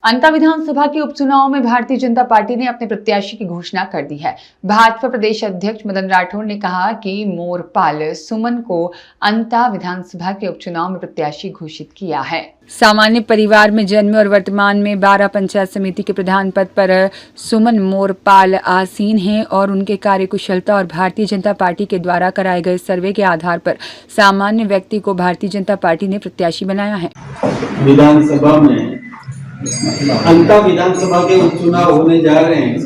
अंता विधानसभा के उपचुनाव में भारतीय जनता पार्टी ने अपने प्रत्याशी की घोषणा कर दी है। भाजपा प्रदेश अध्यक्ष मदन राठौड़ ने कहा कि मोरपाल सुमन को अंता विधानसभा के उपचुनाव में प्रत्याशी घोषित किया है। सामान्य परिवार में जन्मे और वर्तमान में 12 पंचायत समिति के प्रधान पद पर सुमन मोरपाल आसीन हैं और उनके कार्यकुशलता और भारतीय जनता पार्टी के द्वारा कराए गए सर्वे के आधार पर सामान्य व्यक्ति को भारतीय जनता पार्टी ने प्रत्याशी बनाया है। विधानसभा में अंता विधानसभा के उपचुनाव होने जा रहे हैं,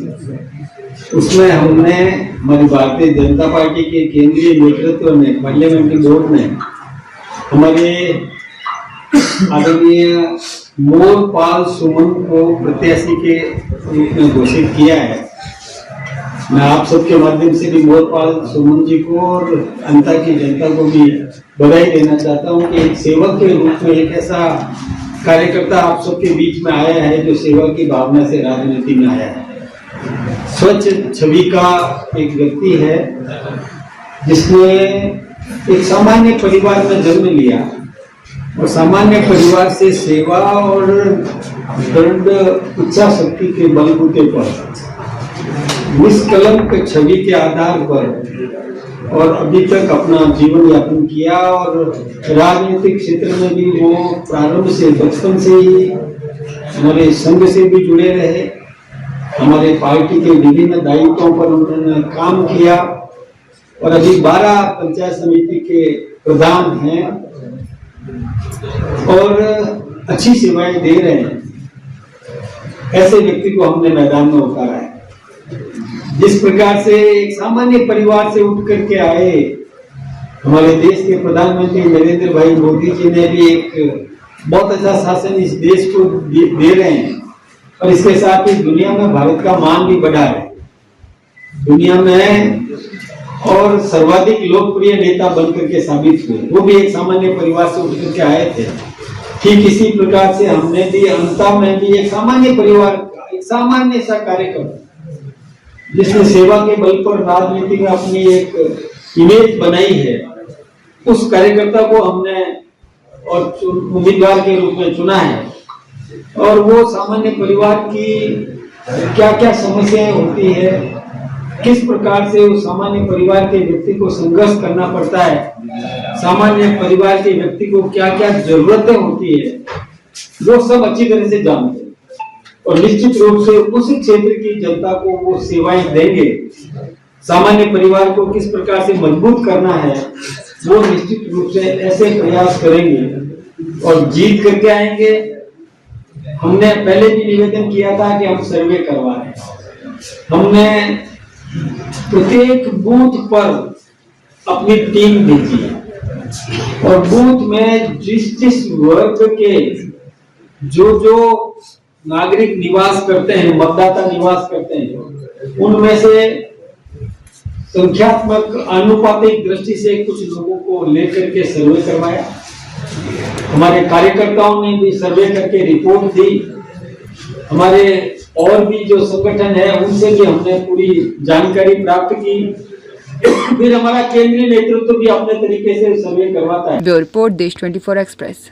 उसमें हमने हमारी भारतीय जनता पार्टी के केंद्रीय नेतृत्व में पार्लियामेंट्री बोर्ड ने हमारे आदरणीय मोरपाल सुमन को प्रत्याशी के रूप में घोषित किया है। मैं आप सबके माध्यम से भी मोरपाल सुमन जी को और अंता की जनता को भी बधाई देना चाहता हूं कि एक सेवक के रूप में एक ऐसा कार्यकर्ता आप सबके बीच में आया है जो सेवा की भावना से राजनीति में आया है। स्वच्छ छवि का एक व्यक्ति है जिसने एक सामान्य परिवार में जन्म लिया और सामान्य परिवार से सेवा और दृढ़ इच्छा शक्ति के बलबूते पर निष्कलंक छवि के आधार पर और अभी तक अपना जीवन यापन किया और राजनीतिक क्षेत्र में भी वो प्रारंभ से बचपन से ही हमारे संघ से भी जुड़े रहे। हमारे पार्टी के विभिन्न दायित्वों पर उन्होंने काम किया और अभी 12 पंचायत समिति के प्रधान हैं और अच्छी सेवाएं दे रहे हैं। ऐसे व्यक्ति को हमने मैदान में उतारा है। जिस प्रकार से एक सामान्य परिवार से उठ करके आए हमारे देश के प्रधानमंत्री नरेंद्र भाई मोदी जी ने भी एक बहुत अच्छा शासन इस देश को दे रहे हैं और इसके साथ ही दुनिया में भारत का मान भी बढ़ा है। दुनिया में और सर्वाधिक लोकप्रिय नेता बनकर के साबित हुए, वो भी एक सामान्य परिवार से उठ करके आए थे। ठीक इसी प्रकार से हमने भी अंता में भी एक सामान्य परिवार का एक सामान्य सा कार्यक्रम जिसने सेवा के बल पर राजनीति में अपनी एक इमेज बनाई है, उस कार्यकर्ता को हमने और उम्मीदवार के रूप में चुना है। और वो सामान्य परिवार की क्या क्या समस्याएं होती है, किस प्रकार से उस सामान्य परिवार के व्यक्ति को संघर्ष करना पड़ता है, सामान्य परिवार के व्यक्ति को क्या क्या जरूरतें होती है, वो सब अच्छी तरह से जानते हैं और निश्चित रूप से उस क्षेत्र की जनता को वो सेवाएं देंगे। सामान्य परिवार को किस प्रकार से मजबूत करना है वो निश्चित रूप से ऐसे प्रयास करेंगे और जीत करके आएंगे। हमने पहले भी निवेदन किया था कि हम सर्वे करवा रहे हैं। हमने प्रत्येक बूथ पर अपनी टीम भेजी है और बूथ में जिस वर्ग के जो नागरिक निवास करते हैं, मतदाता निवास करते हैं, उनमें से संख्यात्मक आनुपातिक दृष्टि से कुछ लोगों को लेकर के सर्वे करवाया। हमारे कार्यकर्ताओं ने भी सर्वे करके रिपोर्ट दी। हमारे और भी जो संगठन है उनसे भी हमने पूरी जानकारी प्राप्त की। फिर हमारा केंद्रीय नेतृत्व भी अपने तरीके से सर्वे करवाता है। ब्यूरो रिपोर्ट देश 24 एक्सप्रेस।